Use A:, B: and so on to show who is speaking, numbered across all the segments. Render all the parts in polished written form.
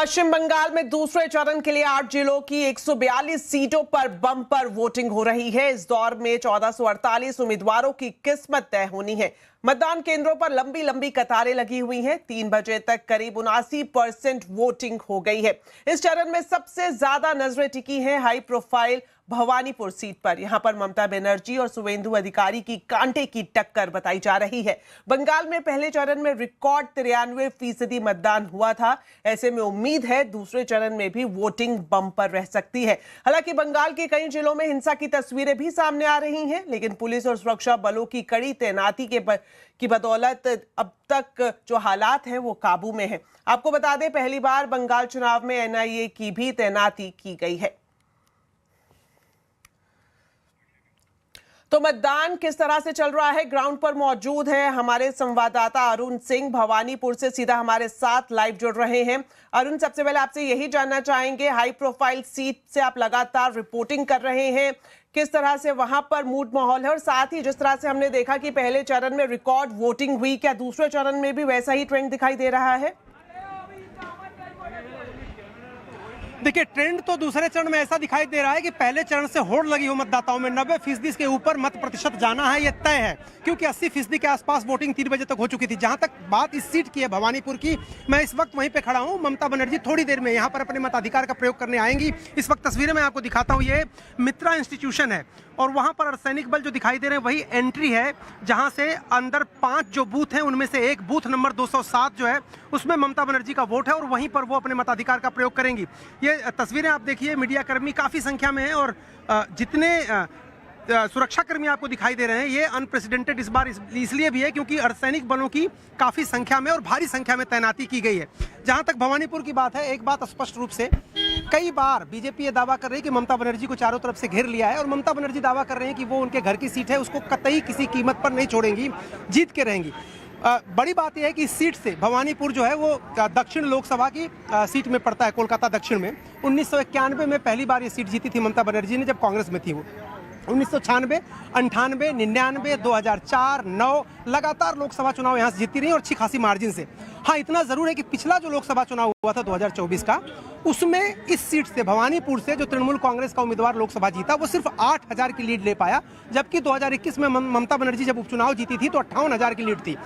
A: पश्चिम बंगाल में दूसरे चरण के लिए 8 जिलों की 142 सीटों पर बम्पर वोटिंग हो रही है। इस दौर में 1448 उम्मीदवारों की किस्मत तय होनी है। मतदान केंद्रों पर लंबी लंबी कतारें लगी हुई हैं। 3 बजे तक करीब 79% वोटिंग हो गई है। इस चरण में सबसे ज्यादा नजरें टिकी हैं हाई प्रोफाइल भवानीपुर सीट पर। यहां पर ममता बनर्जी और शुवेंदु अधिकारी की कांटे की टक्कर बताई जा रही है। बंगाल में पहले चरण में रिकॉर्ड 93% मतदान हुआ था। ऐसे में उम्मीद है दूसरे चरण में भी वोटिंग बम्पर रह सकती है। हालांकि बंगाल के कई जिलों में हिंसा की तस्वीरें भी सामने आ रही हैं, लेकिन पुलिस और सुरक्षा बलों की कड़ी तैनाती की बदौलत अब तक जो हालात हैं वो काबू में है। आपको बता दें, पहली बार बंगाल चुनाव में एनआईए की भी तैनाती की गई है। तो मतदान किस तरह से चल रहा है, ग्राउंड पर मौजूद है हमारे संवाददाता अरुण सिंह, भवानीपुर से सीधा हमारे साथ लाइव जुड़ रहे हैं। अरुण, सबसे पहले आपसे यही जानना चाहेंगे, हाई प्रोफाइल सीट से आप लगातार रिपोर्टिंग कर रहे हैं, किस तरह से वहां पर मूड माहौल है, और साथ ही जिस तरह से हमने देखा कि पहले चरण में रिकॉर्ड वोटिंग हुई, क्या दूसरे चरण में भी वैसा ही ट्रेंड दिखाई दे रहा है?
B: देखिए, ट्रेंड तो दूसरे चरण में ऐसा दिखाई दे रहा है कि पहले चरण से होड़ लगी हो मतदाताओं में। 90% के ऊपर मत प्रतिशत जाना है, यह तय है, क्योंकि 80% के आसपास वोटिंग 3 बजे तक हो चुकी थी। जहां तक बात इस सीट की है, भवानीपुर की, मैं इस वक्त वहीं पे खड़ा हूं। ममता बनर्जी थोड़ी देर में यहां पर अपने मताधिकार का प्रयोग करने आएंगी। इस वक्त तस्वीरें मैं आपको दिखाता हूं, ये मित्रा इंस्टीट्यूशन है और वहां पर अर्धसैनिक बल जो दिखाई दे रहे हैं वही एंट्री है, जहां से अंदर 5 जो बूथ हैं उनमें से एक बूथ नंबर 207 जो है उसमें ममता बनर्जी का वोट है और वहीं पर वो अपने मताधिकार का प्रयोग करेंगी। ये तस्वीरें आप देखिए, मीडिया कर्मी काफी संख्या में हैं और जितने सुरक्षा कर्मी आपको दिखाई दे रहे हैं, ये अनप्रेसिडेंटेड इस बार इसलिए भी है क्योंकि अर्धसैनिक बलों की काफी संख्या में और भारी संख्या में तैनाती की गई है। जहां तक भवानीपुर की बात है, एक बात स्पष्ट रूप से, कई बार बीजेपी ये दावा कर रही है कि ममता बनर्जी को चारों तरफ से घेर लिया है और ममता बनर्जी दावा कर रहे हैं कि वो उनके घर की सीट है, उसको कतई किसी कीमत पर नहीं छोड़ेंगी, जीत के रहेंगी। बड़ी बात यह है कि इस सीट से भवानीपुर जो है वो दक्षिण लोकसभा की सीट में पड़ता है, कोलकाता दक्षिण में। 1991 में पहली बार ये सीट जीती थी ममता बनर्जी ने, जब कांग्रेस में थी वो। 1996, 98, 99, 2004, 9 लगातार लोकसभा चुनाव यहां से जीती रही और अच्छी खासी मार्जिन से। हाँ, इतना जरूर है कि पिछला जो लोकसभा चुनाव हुआ था 2024 का, उसमें इस सीट से भवानीपुर से जो तृणमूल कांग्रेस का उम्मीदवार लोकसभा जीता वो सिर्फ 8000 की लीड ले पाया, जबकि 2021 में ममता बनर्जी जब उपचुनाव जीती थी तो 58,000 की लीड थी।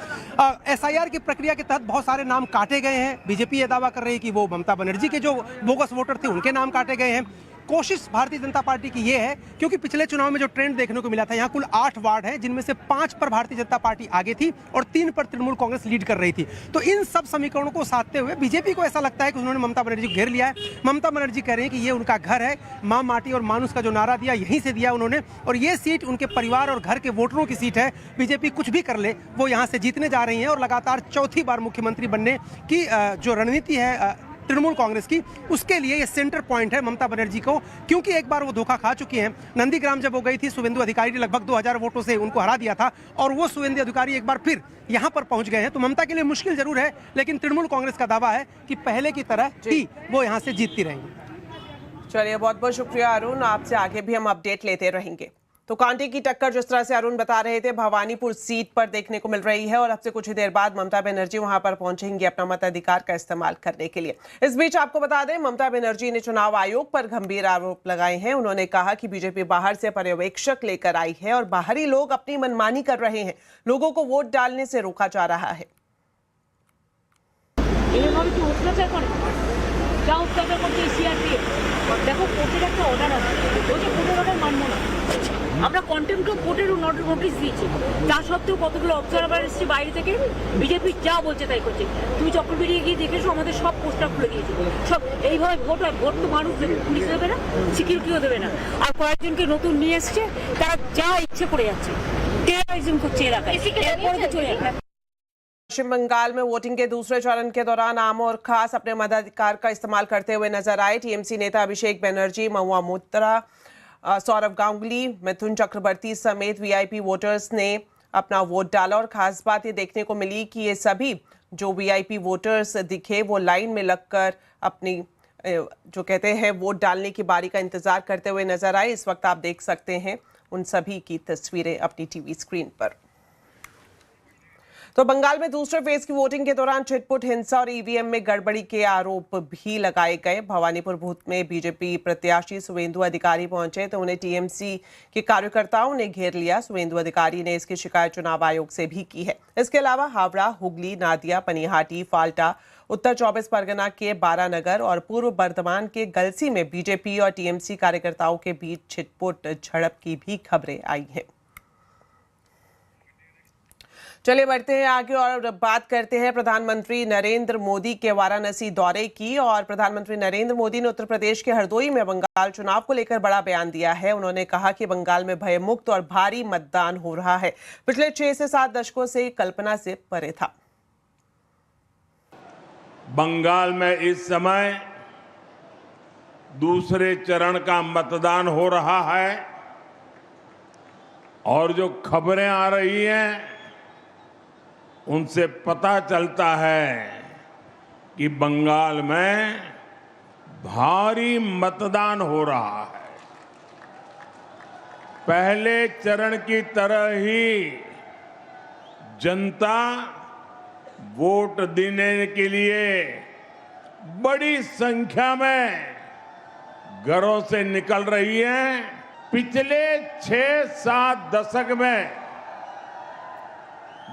B: एसआईआर की प्रक्रिया के तहत बहुत सारे नाम काटे गए हैं। बीजेपी ये दावा कर रही है कि वो ममता बनर्जी के जो बोगस वोटर थे उनके नाम काटे गए हैं। कोशिश भारतीय जनता पार्टी की ये है, क्योंकि पिछले चुनाव में जो ट्रेंड देखने को मिला था, यहाँ कुल 8 वार्ड हैं जिनमें से 5 पर भारतीय जनता पार्टी आगे थी और 3 पर तृणमूल कांग्रेस लीड कर रही थी। तो इन सब समीकरणों को साधते हुए बीजेपी को ऐसा लगता है कि उन्होंने ममता बनर्जी को घेर लिया है। ममता बनर्जी कह रहे हैं कि ये उनका घर है, मां माटी और मानुष का जो नारा दिया यहीं से दिया उन्होंने, और ये सीट उनके परिवार और घर के वोटरों की सीट है। बीजेपी कुछ भी कर ले वो यहाँ से जीतने जा रही है और लगातार चौथी बार मुख्यमंत्री बनने की जो रणनीति है तृणमूल कांग्रेस की, उसके लिए ये सेंटर पॉइंट है ममता बनर्जी को, क्योंकि एक बार वो धोखा खा चुकी हैं। नंदीग्राम जब हो गई थी, शुवेंदु अधिकारी ने लगभग 2000 वोटों से उनको हरा दिया था और वो शुवेंदु अधिकारी एक बार फिर यहां पर पहुंच गए हैं। तो ममता के लिए मुश्किल जरूर है, लेकिन तृणमूल कांग्रेस का दावा है कि पहले की तरह ही वो यहां से जीतती रहेंगी।
A: चलिए, बहुत बहुत शुक्रिया अरुण, आपसे आगे भी हम अपडेट लेते रहेंगे। तो कांटे की टक्कर जिस तरह से अरुण बता रहे थे भवानीपुर सीट पर देखने को मिल रही है और अब से कुछ ही देर बाद ममता बनर्जी वहां पर पहुंचेंगी अपना मताधिकार का इस्तेमाल करने के लिए। इस बीच आपको बता दें, ममता बनर्जी ने चुनाव आयोग पर गंभीर आरोप लगाए हैं। उन्होंने कहा कि बीजेपी बाहर से पर्यवेक्षक लेकर आई है और बाहरी लोग अपनी मनमानी कर रहे हैं, लोगों को वोट डालने से रोका जा रहा है।
C: আমরা কন্টেম্পট অফ ভোটের নোটিশ দিয়েছি, তা সত্ত্বেও কতগুলো অবজারভার এসেছে বাইরে থেকে, বিজেপি যা বলছে তাই করছে। তুমি চক্রবেড়ি গিয়ে দেখেছো, আমাদের সব পোস্টার খুলে দিয়েছে। সব এইভাবে ভোট হয়, ভোট তো মানুষ দেবে, পুলিশ দেবে না, সিকিউরিটিও দেবে না। আর কয়েকজনকে নতুন নিয়ে এসছে, তারা যা ইচ্ছে করে যাচ্ছে, টেররিজম করছে এলাকায়, এরপরে তো চলে যাবে।
A: पश्चिम बंगाल में वोटिंग के दूसरे चरण के दौरान आम और खास अपने मताधिकार का इस्तेमाल करते हुए नजर आए। टीएमसी नेता अभिषेक बनर्जी, महुआ मोइत्रा, सौरभ गांगुली, मिथुन चक्रवर्ती समेत वीआईपी वोटर्स ने अपना वोट डाला और खास बात ये देखने को मिली कि ये सभी जो वीआईपी वोटर्स दिखे वो लाइन में लगकर अपनी जो कहते हैं वोट डालने की बारी का इंतजार करते हुए नजर आए। इस वक्त आप देख सकते हैं उन सभी की तस्वीरें अपनी टीवी स्क्रीन पर। तो बंगाल में दूसरे फेज की वोटिंग के दौरान छिटपुट हिंसा और ईवीएम में गड़बड़ी के आरोप भी लगाए गए। भवानीपुर बूथ में बीजेपी प्रत्याशी सुवेंदु अधिकारी पहुंचे तो उन्हें टीएमसी के कार्यकर्ताओं ने घेर लिया। सुवेंदु अधिकारी ने इसकी शिकायत चुनाव आयोग से भी की है। इसके अलावा हावड़ा, हुगली, नादिया, पनिहाटी, फाल्टा, उत्तर 24 परगना के बारानगर और पूर्व बर्धमान के गलसी में बीजेपी और टीएमसी कार्यकर्ताओं के बीच छिटपुट झड़प की भी खबरें आई हैं। चलिए बढ़ते हैं आगे और बात करते हैं प्रधानमंत्री नरेंद्र मोदी के वाराणसी दौरे की। और प्रधानमंत्री नरेंद्र मोदी ने उत्तर प्रदेश के हरदोई में बंगाल चुनाव को लेकर बड़ा बयान दिया है। उन्होंने कहा कि बंगाल में भयमुक्त और भारी मतदान हो रहा है। पिछले 6 से 7 दशकों से कल्पना से परे था।
D: बंगाल में इस समय दूसरे चरण का मतदान हो रहा है और जो खबरें आ रही हैं उनसे पता चलता है कि बंगाल में भारी मतदान हो रहा है। पहले चरण की तरह ही जनता वोट देने के लिए बड़ी संख्या में घरों से निकल रही है। पिछले 6-7 दशक में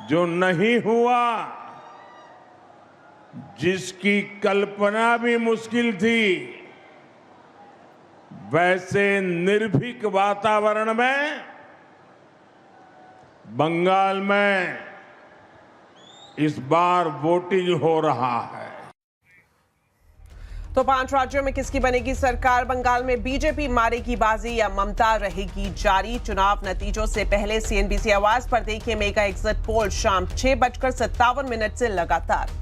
D: जो नहीं हुआ, जिसकी कल्पना भी मुश्किल थी, वैसे निर्भीक वातावरण में बंगाल में इस बार वोटिंग हो रहा है।
A: तो 5 राज्यों में किसकी बनेगी सरकार? बंगाल में बीजेपी मारेगी बाजी या ममता रहेगी जारी? चुनाव नतीजों से पहले सीएनबीसी आवाज पर देखिए मेगा एग्जिट पोल शाम 6:57 से लगातार।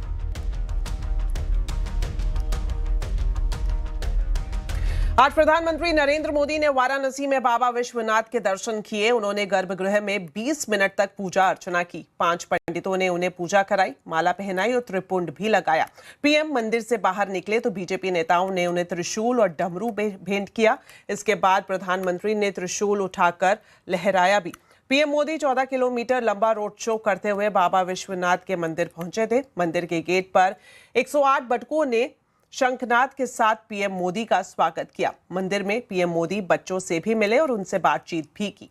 A: आज प्रधानमंत्री नरेंद्र मोदी ने वाराणसी में बाबा विश्वनाथ के दर्शन किए। उन्होंने गर्भगृह में 20 मिनट तक पूजा अर्चना की। 5 पंडितों ने उन्हें पूजा कराई, माला पहनाई और त्रिपुंड भी लगाया। पीएम मंदिर से बाहर निकले तो बीजेपी नेताओं ने उन्हें त्रिशूल और डमरू भेंट किया। इसके बाद प्रधानमंत्री ने त्रिशूल उठाकर लहराया भी। पीएम मोदी 14 किलोमीटर लंबा रोड शो करते हुए बाबा विश्वनाथ के मंदिर पहुंचे थे। मंदिर के गेट पर 108 बटुकों ने शंखनाद के साथ पीएम मोदी का स्वागत किया। मंदिर में पीएम मोदी बच्चों से भी मिले और उनसे बातचीत भी की।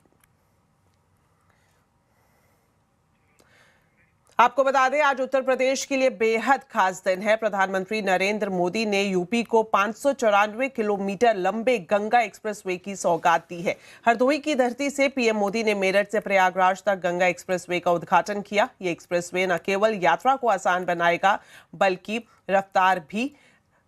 A: आपको बता दें आज उत्तर प्रदेश के लिए बेहद खास दिन है। प्रधानमंत्री नरेंद्र मोदी ने यूपी को 594 किलोमीटर लंबे गंगा एक्सप्रेसवे की सौगात दी है। हरदोई की धरती से पीएम मोदी ने मेरठ से प्रयागराज तक गंगा एक्सप्रेसवे का उद्घाटन किया। ये एक्सप्रेसवे न केवल यात्रा को आसान बनाएगा बल्कि रफ्तार भी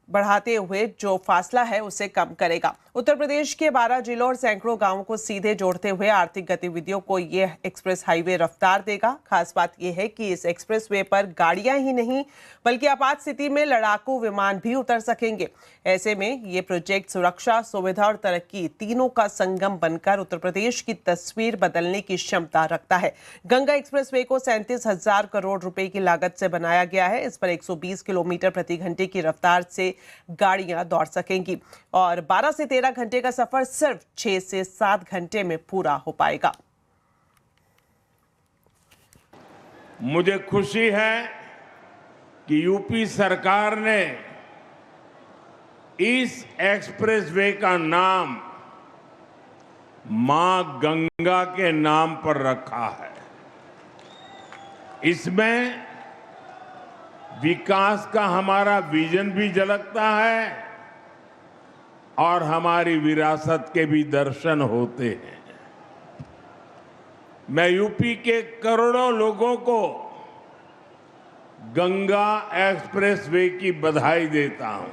A: बढ़ाते हुए जो फासला है उसे कम करेगा। उत्तर प्रदेश के 12 जिलों और सैकड़ों गांवों को सीधे जोड़ते हुए आर्थिक गतिविधियों को यह एक्सप्रेस हाईवे रफ्तार देगा। खास बात यह है कि इस एक्सप्रेस वे पर गाड़ियां ही नहीं बल्कि आपात स्थिति में लड़ाकू विमान भी उतर सकेंगे। ऐसे में ये प्रोजेक्ट सुरक्षा, सुविधा और तरक्की तीनों का संगम बनकर उत्तर प्रदेश की तस्वीर बदलने की क्षमता रखता है। गंगा एक्सप्रेस वे को 37,000 करोड़ रुपए की लागत से बनाया गया है। इस पर 120 किलोमीटर प्रति घंटे की रफ्तार से गाड़ियां दौड़ सकेंगी और 12 से 13 घंटे का सफर सिर्फ 6 से 7 घंटे में पूरा हो पाएगा।
D: मुझे खुशी है कि यूपी सरकार ने इस एक्सप्रेसवे का नाम मां गंगा के नाम पर रखा है। इसमें विकास का हमारा विजन भी झलकता है और हमारी विरासत के भी दर्शन होते हैं। मैं यूपी के करोड़ों लोगों को गंगा एक्सप्रेसवे की बधाई देता हूं।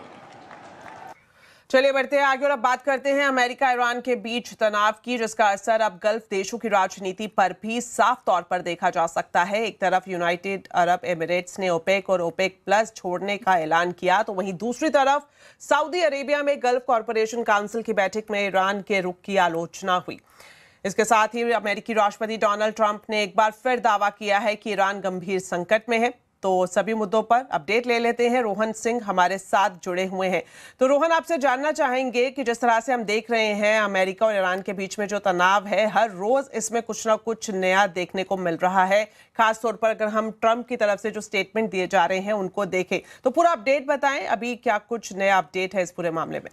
A: चलिए बढ़ते हैं आगे और अब बात करते हैं अमेरिका ईरान के बीच तनाव की, जिसका असर अब गल्फ देशों की राजनीति पर भी साफ तौर पर देखा जा सकता है। एक तरफ यूनाइटेड अरब एमिरेट्स ने ओपेक और ओपेक प्लस छोड़ने का ऐलान किया तो वहीं दूसरी तरफ सऊदी अरेबिया में गल्फ कॉरपोरेशन काउंसिल की बैठक में ईरान के रुख की आलोचना हुई। इसके साथ ही अमेरिकी राष्ट्रपति डोनाल्ड ट्रंप ने एक बार फिर दावा किया है कि ईरान गंभीर संकट में है। तो सभी मुद्दों पर अपडेट ले लेते हैं। रोहन सिंह हमारे साथ जुड़े हुए हैं। तो रोहन, आपसे जानना चाहेंगे कि जिस तरह से हम देख रहे हैं अमेरिका और ईरान के बीच में जो तनाव है, हर रोज इसमें कुछ ना कुछ नया देखने को मिल रहा है। खासतौर पर अगर हम ट्रंप की तरफ से जो स्टेटमेंट दिए जा रहे हैं उनको देखें, तो पूरा अपडेट बताएं, अभी क्या कुछ नया अपडेट है इस पूरे मामले में?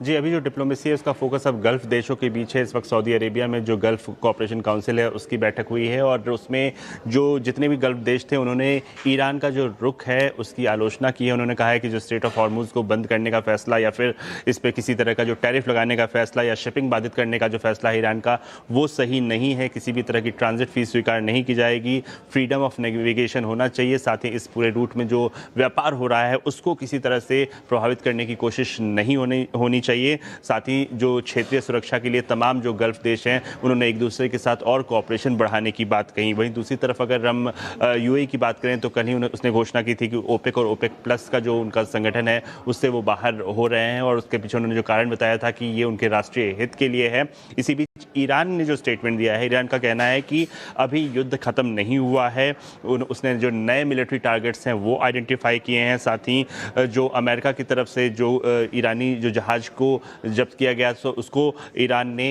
E: जी, अभी जो डिप्लोमेसी है उसका फोकस अब गल्फ देशों के बीच है। इस वक्त सऊदी अरेबिया में जो गल्फ कोऑपरेशन काउंसिल है उसकी बैठक हुई है और उसमें जो जितने भी गल्फ देश थे उन्होंने ईरान का जो रुख है उसकी आलोचना की है। उन्होंने कहा है कि जो स्ट्रेट ऑफ हॉर्मुज़ को बंद करने का फैसला या फिर इस पर किसी तरह का जो टैरिफ लगाने का फैसला या शिपिंग बाधित करने का जो फैसला है ईरान का, वो सही नहीं है। किसी भी तरह की ट्रांजिट फीस स्वीकार नहीं की जाएगी। फ्रीडम ऑफ नेविगेशन होना चाहिए। साथ ही इस पूरे रूट में जो व्यापार हो रहा है उसको किसी तरह से प्रभावित करने की कोशिश नहीं होनी चाहिए। साथ ही जो क्षेत्रीय सुरक्षा के लिए तमाम जो गल्फ देश हैं उन्होंने एक दूसरे के साथ और कोऑपरेशन बढ़ाने की बात कही। वहीं दूसरी तरफ अगर हम यूएई की बात करें तो कल ही उसने घोषणा की थी कि ओपेक और ओपेक प्लस का जो उनका संगठन है उससे वो बाहर हो रहे हैं और उसके पीछे उन्होंने जो कारण बताया था कि ये उनके राष्ट्रीय हित के लिए है। इसी बीच ईरान ने जो स्टेटमेंट दिया है, ईरान का कहना है कि अभी युद्ध खत्म नहीं हुआ है। उसने जो नए मिलिट्री टारगेट्स हैं वो आइडेंटिफाई किए हैं। साथ ही जो अमेरिका की तरफ से जो ईरानी जो जहाज को जब्त किया गया तो उसको ईरान ने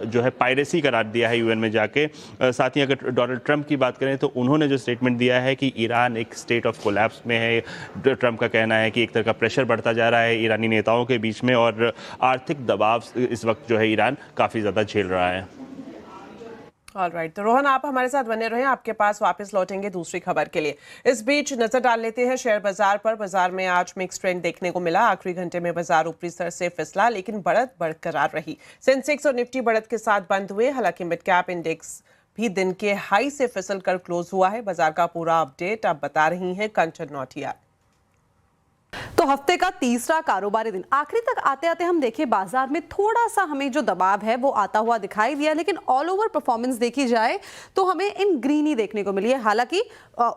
E: जो है पायरेसी करार दिया है यूएन में जाके। साथ ही अगर डोनाल्ड ट्रंप की बात करें तो उन्होंने जो स्टेटमेंट दिया है कि ईरान एक स्टेट ऑफ कोलैप्स में है। ट्रंप का कहना है कि एक तरह का प्रेशर बढ़ता जा रहा है ईरानी नेताओं के बीच में और आर्थिक दबाव इस वक्त जो है ईरान काफ़ी ज़्यादा झेल रहा है।
A: ऑलराइट, तो रोहन आप हमारे साथ बने रहें, आपके पास वापस लौटेंगे दूसरी खबर के लिए। इस बीच नजर डाल लेते हैं शेयर बाजार पर। बाजार में आज मिक्स ट्रेंड देखने को मिला। आखिरी घंटे में बाजार ऊपरी स्तर से फिसला, लेकिन बढ़त बरकरार रही। सेंसेक्स और निफ्टी बढ़त के साथ बंद हुए। हालांकि मिड कैप इंडेक्स भी दिन के हाई से फिसल कर क्लोज हुआ है। बाजार का पूरा अपडेट आप बता रही हैं कंचन नौटियाल।
F: तो हफ्ते का तीसरा कारोबारी दिन आखिरी तक आते आते हम देखिए बाजार में थोड़ा सा हमें जो दबाव है वो आता हुआ दिखाई दिया, लेकिन ऑल ओवर परफॉर्मेंस देखी जाए तो हमें इन ग्रीन ही देखने को मिली है। हालांकि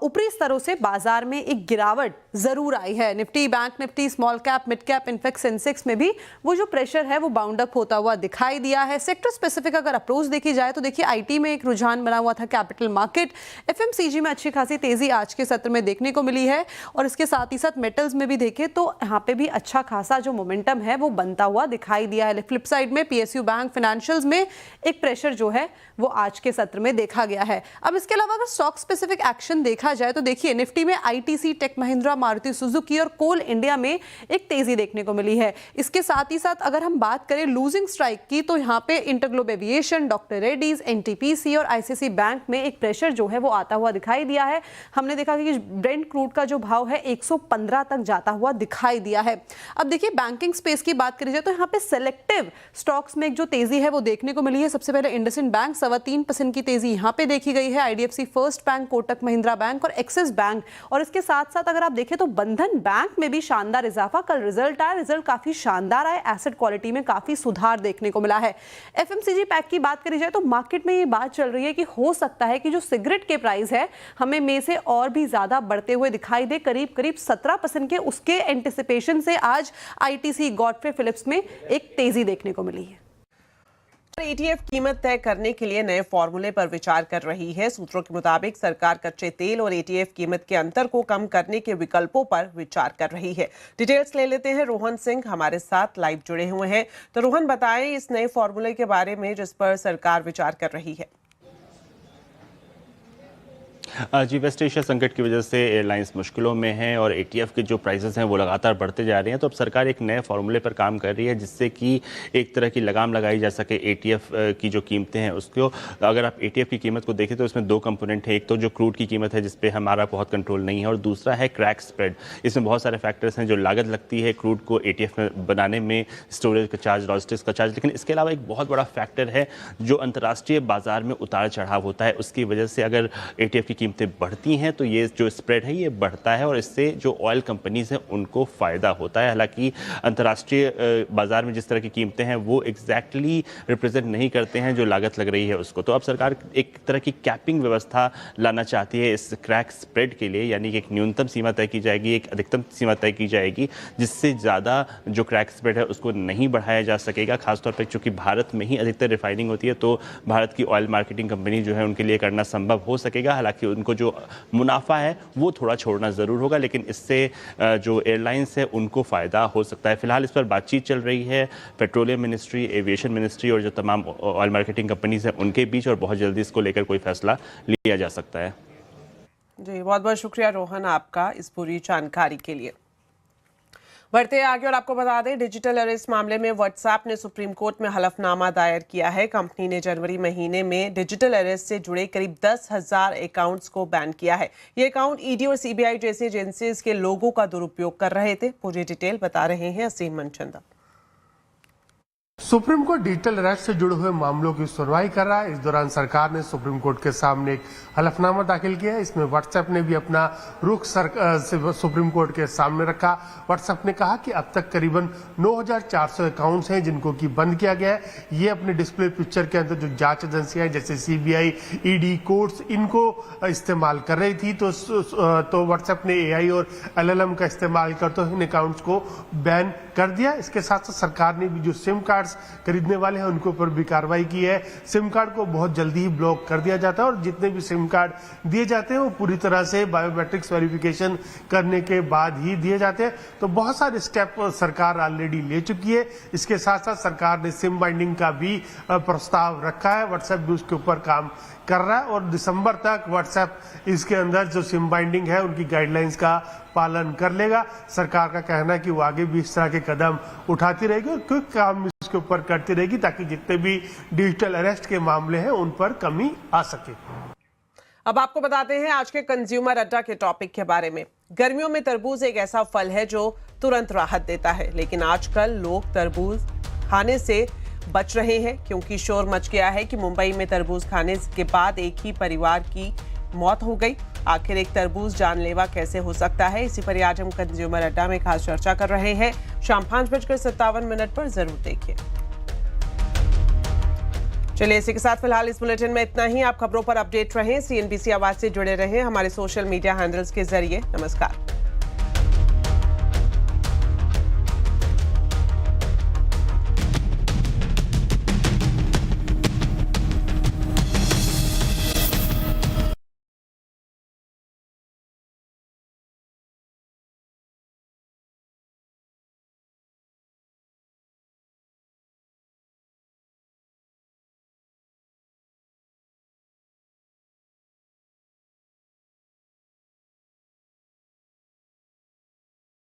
F: ऊपरी स्तरों से बाजार में एक गिरावट जरूर आई है। Nifty, bank Nifty, small cap, mid cap, in fact Sensex में भी वो जो प्रेशर है वो बाउंड अप होता हुआ दिखाई दिया है। सेक्टर स्पेसिफिक अगर अप्रोच देखी जाए तो देखिए आईटी में एक रुझान बना हुआ था, कैपिटल मार्केट, एफएमसीजी में अच्छी खासी तेजी आज के सत्र में देखने को मिली है और इसके साथ ही साथ मेटल्स में भी देखें तो यहाँ पे भी अच्छा खासा जो मोमेंटम है वो बनता हुआ दिखाई दिया है। फ्लिप साइड में पीएसयू बैंक, फाइनेंशियल्स में एक प्रेशर जो है वो आज के सत्र में देखा गया है। अब इसके अलावा अगर स्टॉक स्पेसिफिक एक्शन देखा जाए तो देखिए निफ्टी में ITC, Tech Mahindra, Maruti Suzuki और कोल इंडिया में एक तेजी देखने को मिली है। इसके साथ ही साथ अगर हम बात करें लूजिंग स्ट्राइक की तो यहाँ पे InterGlobe aviation, doctor Reddy's, NTPC और आईसीसी बैंक में एक प्रेशर जो है वो आता हुआ दिखाई दिया है। हमने देखा कि ब्रेंट क्रूड का जो भाव है 115 तक जाता हुआ दिखाई दिया है। अब देखिए बैंकिंग स्पेस की बात करी जाए तो यहाँ पे सिलेक्टिव स्टॉक्स में एक जो तेजी है वो देखने को मिली है। सबसे पहले इंडसइंड बैंक 3.25% की तेजी यहाँ पे देखी गई है। IDFC first bank, Kotak Mahindra bank और एक्सिस बैंक, और इसके साथ साथ अगर आप देखें तो बंधन बैंक में भी शानदार इजाफा। कल रिजल्ट आया, रिजल्ट काफी शानदार आए, एसेट क्वालिटी में काफी सुधार देखने को मिला है। एफएमसीजी पैक की बात करी जाए तो मार्केट में ये बात चल रही है कि हो सकता है कि जो सिगरेट के प्राइस है हमें में से और भी ज्यादा बढ़ते हुए दिखाई दे, करीब 17% के उसके एंटिसिपेशन से आज आईटीसी, गॉडफ्रे फिलिप्स में एक तेजी देखने को मिली है।
A: ETF कीमत तय करने के लिए नए फॉर्मूले पर विचार कर रही है। सूत्रों के मुताबिक सरकार कच्चे तेल और ETF कीमत के अंतर को कम करने के विकल्पों पर विचार कर रही है। डिटेल्स ले लेते हैं, रोहन सिंह हमारे साथ लाइव जुड़े हुए हैं। तो रोहन, बताएं इस नए फॉर्मूले के बारे में जिस पर सरकार विचार कर रही है।
E: जी, वेस्ट एशिया संकट की वजह से एयरलाइंस मुश्किलों में हैं और एटीएफ के जो प्राइसेस हैं वो लगातार बढ़ते जा रहे हैं। तो अब सरकार एक नए फॉर्मूले पर काम कर रही है जिससे कि एक तरह की लगाम लगाई जा सके एटीएफ की जो कीमतें हैं उसको। अगर आप एटीएफ की कीमत को देखें तो इसमें दो कंपोनेंट है। एक तो जो क्रूड की कीमत है जिस पे हमारा बहुत कंट्रोल नहीं है, और दूसरा है क्रैक स्प्रेड। इसमें बहुत सारे फैक्टर्स हैं जो लागत लगती है क्रूड को एटीएफ में बनाने में, स्टोरेज का चार्ज, लॉजिस्टिक्स का चार्ज। लेकिन इसके अलावा एक बहुत बड़ा फैक्टर है जो अंतर्राष्ट्रीय बाजार में उतार चढ़ाव होता है, उसकी वजह से अगर एटीएफ की कीमतें बढ़ती हैं तो ये जो स्प्रेड है ये बढ़ता है और इससे जो ऑयल कंपनीज हैं उनको फ़ायदा होता है। हालांकि अंतर्राष्ट्रीय बाजार में जिस तरह की कीमतें हैं वो एग्जैक्टली रिप्रेजेंट नहीं करते हैं जो लागत लग रही है उसको। तो अब सरकार एक तरह की कैपिंग व्यवस्था लाना चाहती है इस क्रैक स्प्रेड के लिए, यानी कि एक न्यूनतम सीमा तय की जाएगी, एक अधिकतम सीमा तय की जाएगी, जिससे ज़्यादा जो क्रैक स्प्रेड है उसको नहीं बढ़ाया जा सकेगा। खासतौर पर चूंकि भारत में ही अधिकतर रिफाइनिंग होती है तो भारत की ऑयल मार्केटिंग कंपनी जो है उनके लिए करना संभव हो सकेगा। हालांकि उनको जो मुनाफा है वो थोड़ा छोड़ना ज़रूर होगा, लेकिन इससे जो एयरलाइंस है उनको फ़ायदा हो सकता है। फिलहाल इस पर बातचीत चल रही है पेट्रोलियम मिनिस्ट्री, एविएशन मिनिस्ट्री और जो तमाम ऑयल मार्केटिंग कंपनीज हैं उनके बीच, और बहुत जल्दी इसको लेकर कोई फैसला लिया जा सकता है।
A: जी बहुत बहुत शुक्रिया रोहन आपका इस पूरी जानकारी के लिए। बढ़ते हैं आगे और आपको बता दें, डिजिटल अरेस्ट मामले में व्हाट्सएप ने सुप्रीम कोर्ट में हलफनामा दायर किया है। कंपनी ने जनवरी महीने में डिजिटल अरेस्ट से जुड़े करीब 10,000 अकाउंट्स को बैन किया है। ये अकाउंट ईडी और सीबीआई जैसी एजेंसीज के लोगों का दुरुपयोग कर रहे थे। पूरी डिटेल बता रहे हैं Aseem Manchanda.
G: Supreme court digital arrest से जुड़े हुए मामलों की सुनवाई कर रहा है। इस दौरान सरकार ने सुप्रीम कोर्ट के सामने एक हलफनामा दाखिल किया है। इसमें व्हाट्सएप ने भी अपना रुख सुप्रीम कोर्ट के सामने रखा। व्हाट्सएप ने कहा कि अब तक करीबन 9,400 अकाउंट्स हैं जिनको कि बंद किया गया है। ये अपने डिस्प्ले पिक्चर के अंदर जो जांच एजेंसियां जैसे सीबीआई, ईडी, कोर्ट्स इनको इस्तेमाल कर रही थी तो व्हाट्सएप ने एआई और एलएलएम का इस्तेमाल करते हुए इन अकाउंट्स को बैन कर दिया। इसके साथ साथ सरकार ने भी जो सिम कार्ड खरीदने वाले हैं उनके ऊपर भी कार्रवाई की है। सिम कार्ड को बहुत जल्दी ही ब्लॉक कर दिया जाता है और जितने भी सिम कार्ड दिए जाते हैं वो पूरी तरह से बायोमेट्रिक्स वेरिफिकेशन करने के बाद ही दिए जाते हैं। तो बहुत सारे स्टेप सरकार ऑलरेडी ले चुकी है। इसके साथ साथ सरकार ने सिम बाइंडिंग का भी प्रस्ताव रखा है। व्हाट्सएप भी उसके ऊपर काम कर रहा है और दिसंबर तक व्हाट्सएप इसके अंदर जो सिम बाइंडिंग है उनकी गाइडलाइंस का पालन कर लेगा। सरकार का कहना है कि वो आगे भी इस तरह के कदम उठाती रहेगी और क्विक काम इसके ऊपर करती रहेगी ताकि जितने भी डिजिटल अरेस्ट के मामले हैं उन पर कमी आ सके।
A: अब आपको बताते हैं आज के कंज्यूमर अड्डा के टॉपिक के बारे में। गर्मियों में तरबूज एक ऐसा फल है जो तुरंत राहत देता है, लेकिन आजकल लोग तरबूज खाने से बच रहे हैं क्योंकि शोर मच गया है कि मुंबई में तरबूज खाने के बाद एक ही परिवार की मौत हो गई। आखिर एक तरबूज जानलेवा कैसे हो सकता है, इसी पर आज हम कंज्यूमर अड्डा में खास चर्चा कर रहे हैं। शाम 5:57 पर जरूर देखिए। चलिए इसी के साथ फिलहाल इस बुलेटिन में इतना ही। आप खबरों पर अपडेट रहें, CNBC आवाज से जुड़े रहें हमारे सोशल मीडिया हैंडल्स के जरिए। नमस्कार।